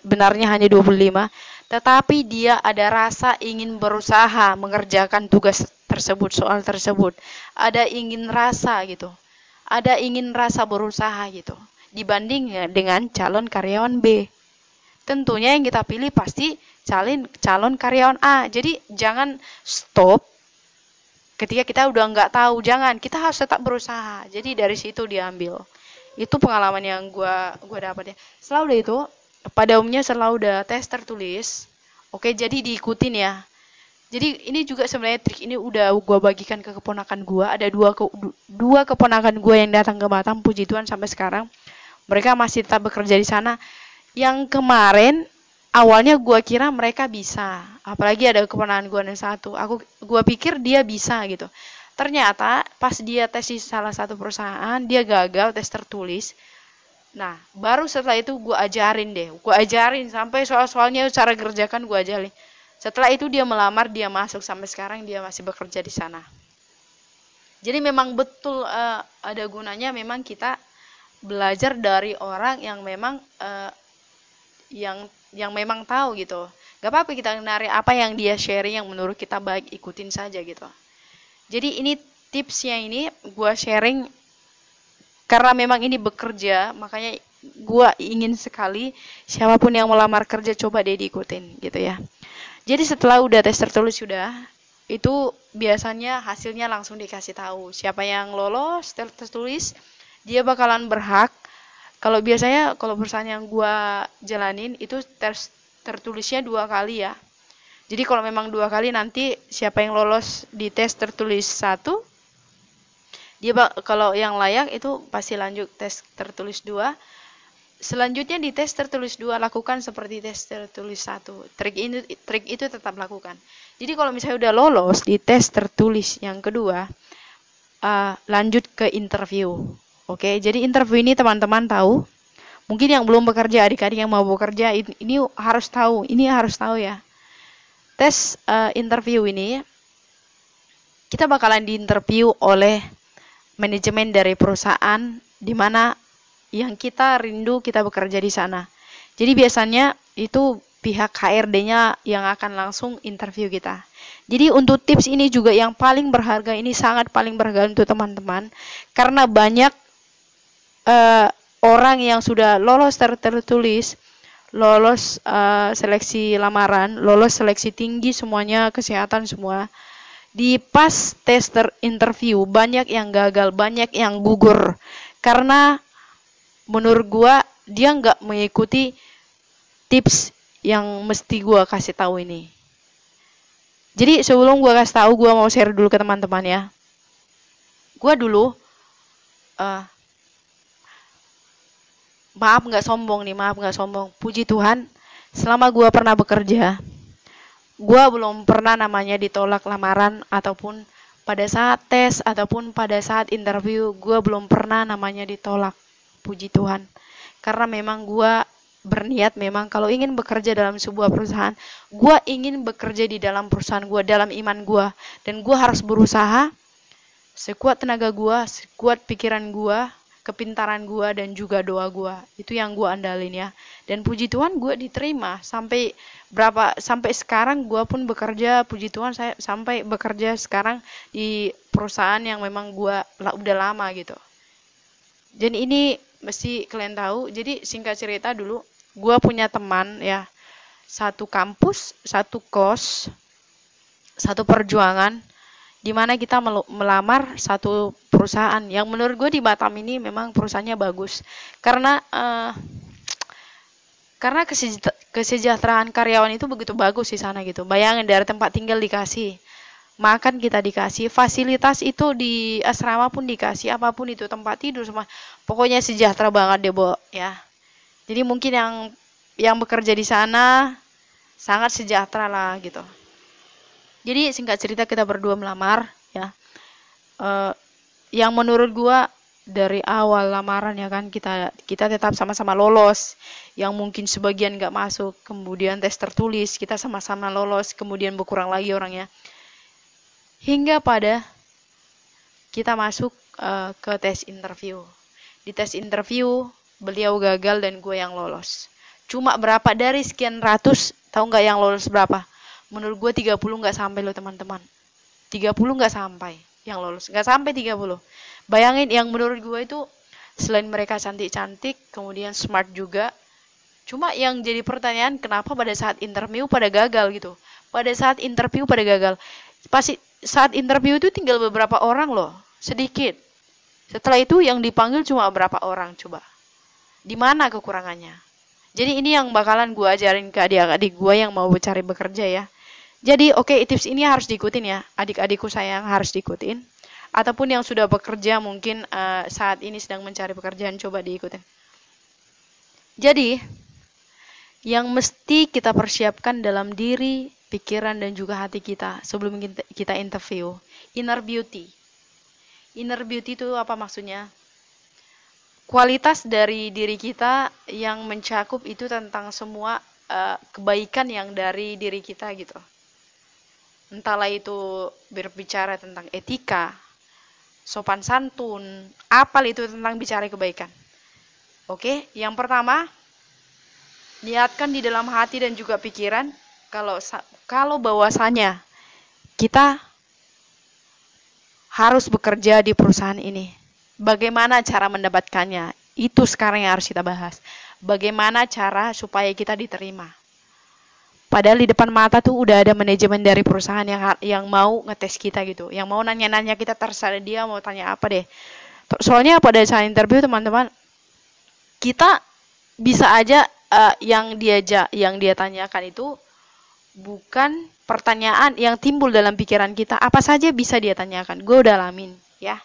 benarnya hanya 25, tetapi dia ada rasa ingin berusaha mengerjakan tugas tersebut, soal tersebut. Ada ingin rasa gitu. Ada ingin rasa berusaha gitu. Dibanding dengan calon karyawan B. Tentunya yang kita pilih pasti calon karyawan A. Jadi jangan stop ketika kita udah nggak tahu. Jangan, kita harus tetap berusaha. Jadi dari situ diambil. Itu pengalaman yang gua dapat ya. Setelah itu, pada umumnya setelah udah tes tertulis, oke, jadi diikutin ya. Jadi ini juga sebenarnya trik ini udah gua bagikan ke keponakan gua. Ada dua keponakan gua yang datang ke Batam, puji Tuhan sampai sekarang mereka masih tetap bekerja di sana. Yang kemarin awalnya gua kira mereka bisa, apalagi ada keponakan gua yang satu. Gua pikir dia bisa gitu. Ternyata pas dia tes di salah satu perusahaan, dia gagal tes tertulis. Nah, baru setelah itu gue ajarin sampai soal-soalnya cara kerjakan gue ajarin. Setelah itu dia melamar, dia masuk, sampai sekarang dia masih bekerja di sana. Jadi memang betul ada gunanya memang kita belajar dari orang yang memang yang memang tahu gitu. Gak apa-apa kita narik apa yang dia sharing yang menurut kita baik, ikutin saja gitu. Jadi ini tipsnya ini gue sharing karena memang ini bekerja, makanya gue ingin sekali siapapun yang melamar kerja coba deh diikutin gitu ya. Jadi setelah udah tes tertulis sudah, itu biasanya hasilnya langsung dikasih tahu. Siapa yang lolos tes tertulis, dia bakalan berhak Kalau biasanya kalau perusahaan yang gua jalanin itu tes tertulisnya 2 kali ya. Jadi kalau memang 2 kali, nanti siapa yang lolos di tes tertulis 1, kalau yang layak itu pasti lanjut tes tertulis 2. Selanjutnya di tes tertulis 2 lakukan seperti tes tertulis 1. Trik itu tetap lakukan. Jadi kalau misalnya udah lolos di tes tertulis yang kedua, lanjut ke interview. Oke, jadi interview ini teman-teman tahu. Mungkin yang belum bekerja, adik-adik yang mau bekerja, ini harus tahu. Ini harus tahu ya. Tes interview ini, kita bakalan diinterview oleh manajemen dari perusahaan di mana yang kita rindu kita bekerja di sana. Jadi biasanya itu pihak HRD-nya yang akan langsung interview kita. Jadi untuk tips ini juga yang paling berharga, ini sangat paling berharga untuk teman-teman, karena banyak orang yang sudah lolos tertulis, lolos seleksi lamaran, lolos seleksi tinggi semuanya, kesehatan semua. Di pas tes interview banyak yang gagal, banyak yang gugur karena menurut gua dia nggak mengikuti tips yang mesti gua kasih tahu ini. Jadi sebelum gua kasih tahu, gua mau share dulu ke teman-teman ya. Gua dulu maaf nggak sombong. Puji Tuhan, selama gua pernah bekerja, gua belum pernah namanya ditolak lamaran, ataupun pada saat tes ataupun pada saat interview, gua belum pernah namanya ditolak. Puji Tuhan. Karena memang gua berniat, memang kalau ingin bekerja dalam sebuah perusahaan, gua ingin bekerja di dalam perusahaan gua, dalam iman gua, dan gua harus berusaha sekuat tenaga gua, sekuat pikiran gua, kepintaran gua, dan juga doa gua. Itu yang gua andalin ya. Dan puji Tuhan gua diterima sampai sekarang gua pun bekerja. Puji Tuhan saya sampai bekerja sekarang di perusahaan yang memang gua udah lama gitu. Dan ini mesti kalian tahu. Jadi singkat cerita dulu, gua punya teman ya, satu kampus, satu kos, satu perjuangan, di mana kita melamar satu perusahaan yang menurut gue di Batam ini memang perusahaannya bagus, karena kesejahteraan karyawan itu begitu bagus di sana gitu. Bayangin, dari tempat tinggal dikasih, makan kita dikasih, fasilitas itu di asrama pun dikasih, apapun itu, tempat tidur semua, pokoknya sejahtera banget deh, Bo ya. Jadi mungkin yang bekerja di sana sangat sejahtera lah gitu. Jadi singkat cerita kita berdua melamar ya. Yang menurut gua dari awal lamaran ya kan, kita tetap sama-sama lolos. Yang mungkin sebagian nggak masuk, kemudian tes tertulis kita sama-sama lolos, kemudian berkurang lagi orangnya. Hingga pada kita masuk ke tes interview. Di tes interview beliau gagal dan gue yang lolos. Cuma berapa dari sekian ratus, tahu nggak yang lolos berapa? Menurut gue 30 nggak sampai loh teman-teman. 30 nggak sampai yang lolos. Nggak sampai 30. Bayangin, yang menurut gue itu selain mereka cantik-cantik, kemudian smart juga. Cuma yang jadi pertanyaan, kenapa pada saat interview pada gagal gitu. Pada saat interview pada gagal. Pasti saat interview itu tinggal beberapa orang loh. Sedikit. Setelah itu yang dipanggil cuma berapa orang coba. Di mana kekurangannya? Jadi ini yang bakalan gue ajarin ke adik-adik gue yang mau cari bekerja ya. Jadi oke, tips ini harus diikutin ya. Adik-adikku sayang, harus diikutin. Ataupun yang sudah bekerja mungkin saat ini sedang mencari pekerjaan, coba diikutin. Jadi yang mesti kita persiapkan dalam diri, pikiran, dan juga hati kita sebelum kita interview, inner beauty. Inner beauty itu apa maksudnya? Kualitas dari diri kita yang mencakup itu tentang semua kebaikan yang dari diri kita gitu. Entahlah itu berbicara tentang etika, sopan santun, apal itu tentang bicara kebaikan. Oke, yang pertama, niatkan di dalam hati dan juga pikiran kalau bahwasanya kita harus bekerja di perusahaan ini. Bagaimana cara mendapatkannya? Itu sekarang yang harus kita bahas. Bagaimana cara supaya kita diterima? Padahal di depan mata tuh udah ada manajemen dari perusahaan yang mau ngetes kita gitu, yang mau nanya-nanya kita, terserah dia mau tanya apa deh. Soalnya pada saat interview teman-teman, kita bisa aja yang dia tanyakan itu bukan pertanyaan yang timbul dalam pikiran kita. Apa saja bisa dia tanyakan. Gue udah alamin, ya.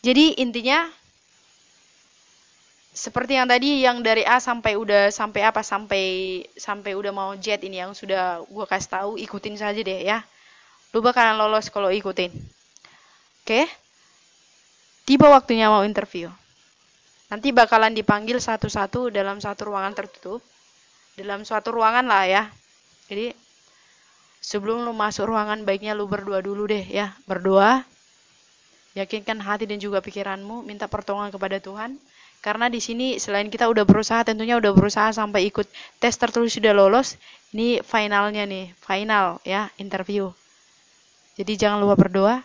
Jadi intinya seperti yang tadi, yang dari A sampai udah mau jet ini yang sudah gue kasih tahu, ikutin saja deh ya. Lu bakalan lolos kalau ikutin. Oke? Tiba waktunya mau interview. Nanti bakalan dipanggil satu-satu dalam satu ruangan tertutup. Dalam suatu ruangan lah ya. Jadi sebelum lu masuk ruangan, baiknya lu berdoa dulu deh ya. Berdoa. Yakinkan hati dan juga pikiranmu, minta pertolongan kepada Tuhan. Karena di sini selain kita udah berusaha, tentunya udah berusaha sampai ikut tes tertulis sudah lolos, ini finalnya nih, final ya, interview. Jadi jangan lupa berdoa.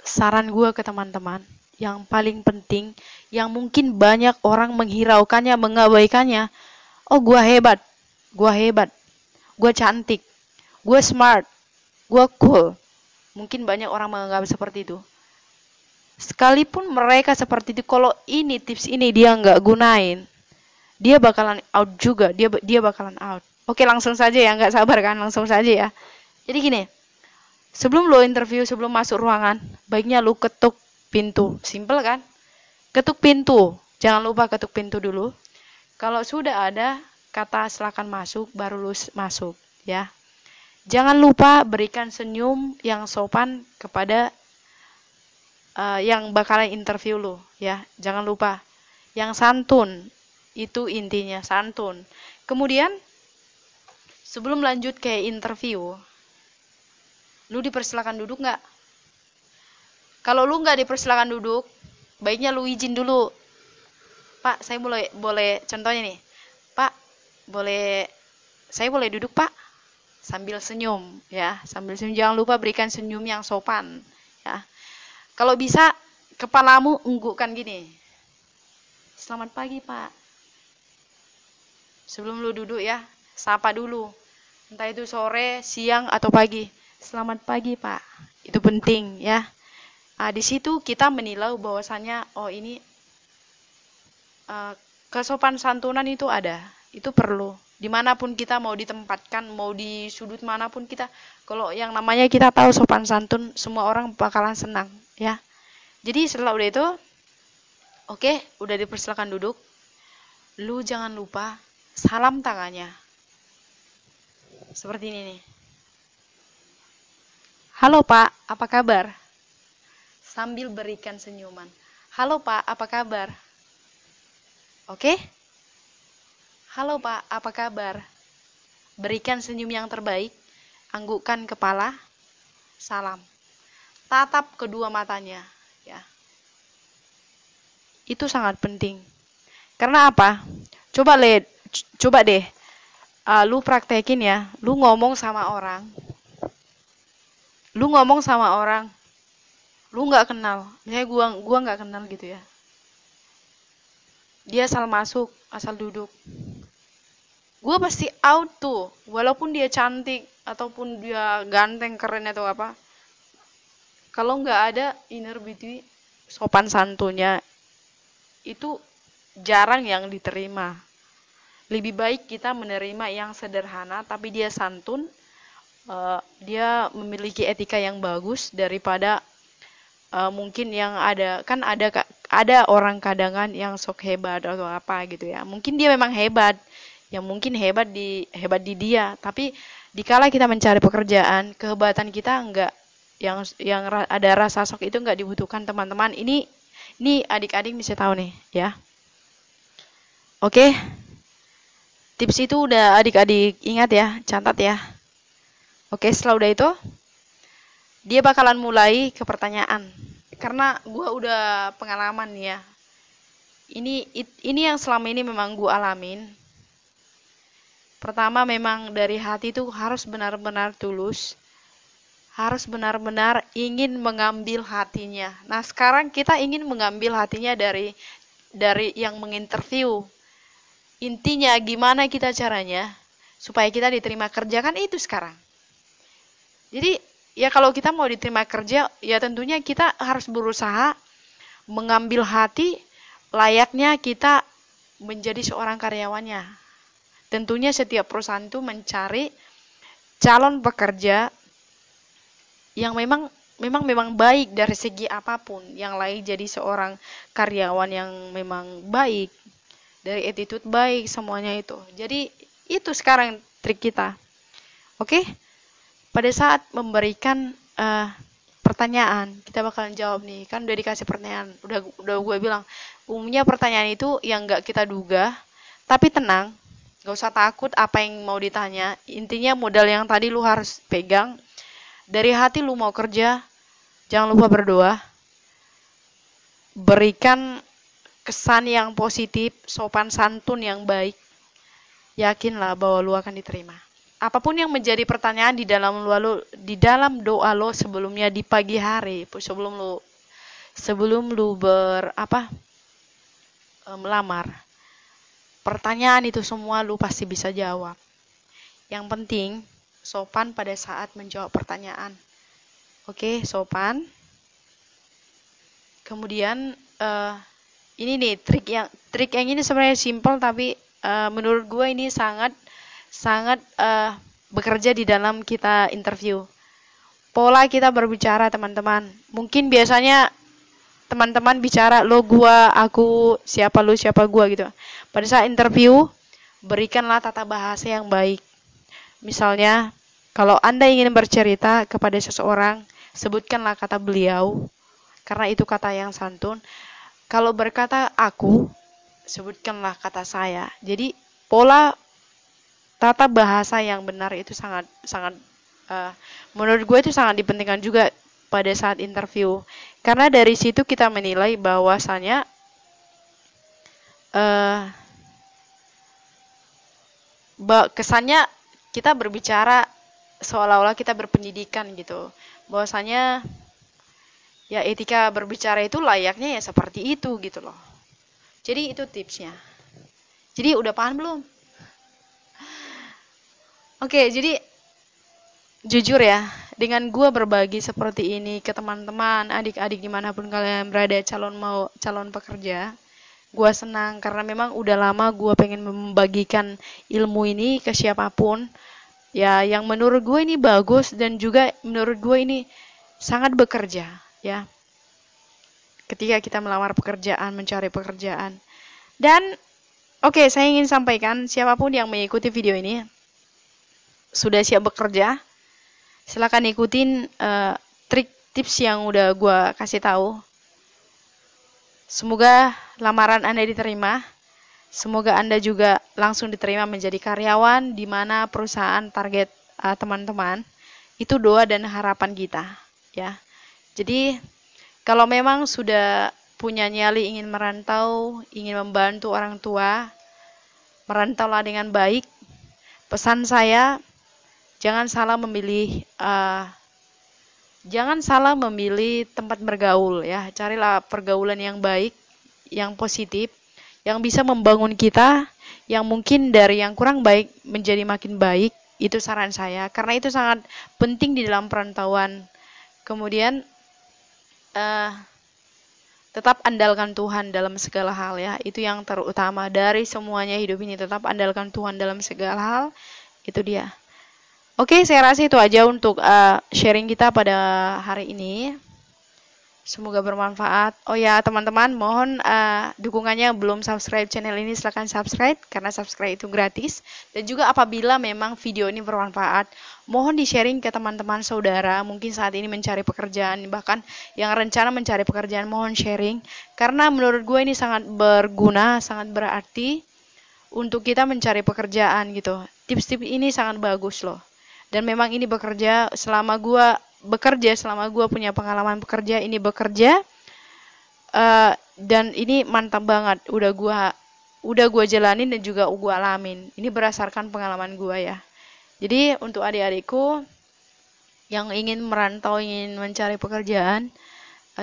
Saran gue ke teman-teman, yang paling penting, yang mungkin banyak orang menghiraukannya, mengabaikannya, oh gue hebat, gue cantik, gue smart, gue cool. Mungkin banyak orang menganggap seperti itu. Sekalipun mereka seperti itu, kalau ini tips ini dia nggak gunain, dia bakalan out juga, dia bakalan out. Oke, langsung saja ya, nggak sabar kan, langsung saja ya. Jadi gini, sebelum lo interview, sebelum masuk ruangan, baiknya lo ketuk pintu. Simple kan? Ketuk pintu, jangan lupa ketuk pintu dulu. Kalau sudah ada kata silakan masuk, baru lo masuk ya. Jangan lupa berikan senyum yang sopan kepada yang bakalan interview lo ya. Jangan lupa yang santun, itu intinya santun. Kemudian sebelum lanjut ke interview, lu dipersilakan duduk nggak? Kalau lu nggak dipersilakan duduk, baiknya lu izin dulu. Pak, saya boleh contohnya nih. Pak, saya boleh duduk, Pak? Sambil senyum ya, sambil senyum. Jangan lupa berikan senyum yang sopan ya. Kalau bisa kepalamu unggukkan gini. Selamat pagi, Pak. Sebelum lu duduk ya, sapa dulu. Entah itu sore, siang atau pagi. Selamat pagi, Pak. Itu penting ya. Di situ kita menilai bahwasannya oh ini kesopan santunan itu ada, itu perlu. Dimanapun kita mau ditempatkan, mau di sudut manapun kita, kalau yang namanya kita tahu sopan santun, semua orang bakalan senang ya. Jadi setelah udah itu, oke, udah dipersilakan duduk, lu jangan lupa salam tangannya seperti ini nih. Halo Pak, apa kabar? Sambil berikan senyuman. Halo Pak, apa kabar? Oke? Halo Pak, apa kabar? Berikan senyum yang terbaik, anggukkan kepala, salam. Tatap kedua matanya, ya. Itu sangat penting. Karena apa? Coba deh, lu praktekin ya, lu ngomong sama orang, lu nggak kenal, misalnya gua nggak kenal gitu ya. Dia asal masuk, asal duduk. Gue pasti out tuh, walaupun dia cantik ataupun dia ganteng, keren atau apa. Kalau nggak ada inner beauty, sopan santunnya, itu jarang yang diterima. Lebih baik kita menerima yang sederhana, tapi dia santun, dia memiliki etika yang bagus daripada mungkin yang ada, kan ada orang kadangan yang sok hebat atau apa gitu ya. Mungkin dia memang hebat, yang mungkin hebat di dia, tapi dikala kita mencari pekerjaan, kehebatan kita enggak, yang ada rasa sok itu enggak dibutuhkan teman-teman. Ini adik-adik bisa tahu nih ya. Oke. Tips itu udah adik-adik ingat ya, catat ya. Oke, setelah udah itu dia bakalan mulai ke pertanyaan. Karena gua udah pengalaman ya. Ini yang selama ini memang gua alamin. Pertama, memang dari hati itu harus benar-benar tulus, harus benar-benar ingin mengambil hatinya. Nah, sekarang kita ingin mengambil hatinya dari yang menginterview. Intinya gimana kita caranya supaya kita diterima kerja, kan itu sekarang. Jadi ya kalau kita mau diterima kerja, ya tentunya kita harus berusaha mengambil hati layaknya kita menjadi seorang karyawannya. Tentunya setiap perusahaan itu mencari calon pekerja yang memang baik dari segi apapun, yang lain jadi seorang karyawan yang memang baik, dari attitude baik, semuanya itu. Jadi itu sekarang trik kita. Oke? Pada saat memberikan pertanyaan, kita bakalan jawab nih. Kan udah dikasih pertanyaan, udah gue bilang, umumnya pertanyaan itu yang nggak kita duga, tapi tenang, nggak usah takut apa yang mau ditanya. Intinya modal yang tadi lu harus pegang. Dari hati lu mau kerja, jangan lupa berdoa. Berikan kesan yang positif, sopan santun yang baik. Yakinlah bahwa lu akan diterima. Apapun yang menjadi pertanyaan di dalam doa lo sebelumnya di pagi hari, sebelum lu melamar. Pertanyaan itu semua lu pasti bisa jawab. Yang penting sopan pada saat menjawab pertanyaan. Oke, sopan. Kemudian ini nih trik yang ini sebenarnya simpel, tapi menurut gue ini sangat bekerja di dalam kita interview. Pola kita berbicara, teman-teman. Mungkin biasanya teman-teman bicara lo, gua, aku, siapa lu, siapa gua gitu. Pada saat interview, berikanlah tata bahasa yang baik. Misalnya, kalau Anda ingin bercerita kepada seseorang, sebutkanlah kata beliau, karena itu kata yang santun. Kalau berkata aku, sebutkanlah kata saya. Jadi, pola tata bahasa yang benar itu sangat menurut gue itu sangat dipentingkan juga pada saat interview. Karena dari situ kita menilai bahwasanya kesannya kita berbicara seolah-olah kita berpendidikan gitu. Bahwasanya ya etika berbicara itu layaknya ya seperti itu gitu loh. Jadi itu tipsnya. Jadi udah paham belum? Oke, jadi jujur ya, dengan gue berbagi seperti ini ke teman-teman, adik-adik dimanapun kalian berada, calon pekerja, gue senang karena memang udah lama gue pengen membagikan ilmu ini ke siapapun, ya yang menurut gue ini bagus dan juga menurut gue ini sangat bekerja, ya. Ketika kita melamar pekerjaan, mencari pekerjaan, dan oke, saya ingin sampaikan siapapun yang mengikuti video ini sudah siap bekerja. Silakan ikutin trik tips yang udah gue kasih tahu. Semoga lamaran Anda diterima. Semoga Anda juga langsung diterima menjadi karyawan di mana perusahaan target teman-teman. Itu doa dan harapan kita, ya. Jadi kalau memang sudah punya nyali ingin merantau, ingin membantu orang tua, merantaulah dengan baik. Pesan saya, jangan salah memilih tempat bergaul, ya. Carilah pergaulan yang baik, yang positif, yang bisa membangun kita, yang mungkin dari yang kurang baik menjadi makin baik. Itu saran saya, karena itu sangat penting di dalam perantauan. Kemudian tetap andalkan Tuhan dalam segala hal, ya. Itu yang terutama dari semuanya hidup ini, tetap andalkan Tuhan dalam segala hal. Itu dia. Oke, saya rasa itu aja untuk sharing kita pada hari ini. Semoga bermanfaat. Oh ya, teman-teman, mohon dukungannya belum subscribe channel ini, silakan subscribe karena subscribe itu gratis. Dan juga apabila memang video ini bermanfaat, mohon di-sharing ke teman-teman saudara, mungkin saat ini mencari pekerjaan, bahkan yang rencana mencari pekerjaan, mohon sharing. Karena menurut gue ini sangat berguna, sangat berarti untuk kita mencari pekerjaan gitu. Tips-tips ini sangat bagus loh. Dan memang ini selama gue punya pengalaman bekerja, ini bekerja dan ini mantap banget, udah gue jalanin dan juga gue alamin. Ini berdasarkan pengalaman gue, ya. Jadi untuk adik-adikku yang ingin merantau, ingin mencari pekerjaan,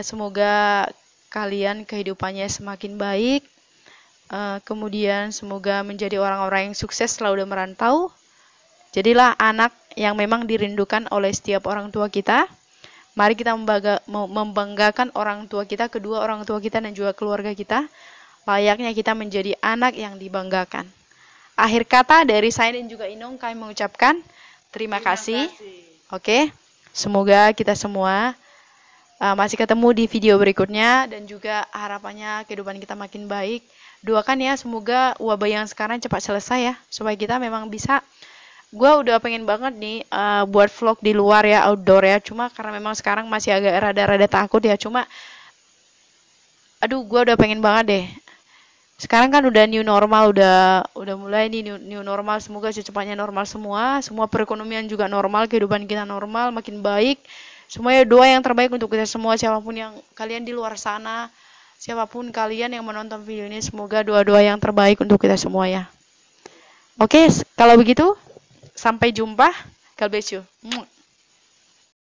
semoga kalian kehidupannya semakin baik, kemudian semoga menjadi orang-orang yang sukses setelah udah merantau. Jadilah anak yang memang dirindukan oleh setiap orang tua kita. Mari kita membanggakan orang tua kita, kedua orang tua kita dan juga keluarga kita. layaknya kita menjadi anak yang dibanggakan. Akhir kata dari saya dan juga Inung, kami mengucapkan terima kasih. Oke, semoga kita semua masih ketemu di video berikutnya, dan juga harapannya kehidupan kita makin baik. Doakan ya, semoga wabah yang sekarang cepat selesai ya, supaya kita memang bisa. Gue udah pengen banget nih buat vlog di luar ya, outdoor ya. Cuma karena memang sekarang masih agak rada-rada takut ya. Cuma, aduh, gue udah pengen banget deh. Sekarang kan udah new normal, udah mulai nih new normal. Semoga secepatnya normal semua. Semua perekonomian juga normal, kehidupan kita normal, makin baik. Semuanya doa yang terbaik untuk kita semua, siapapun yang kalian di luar sana, siapapun kalian yang menonton video ini, semoga doa-doa yang terbaik untuk kita semua ya. Oke, kalau begitu, sampai jumpa. God bless you.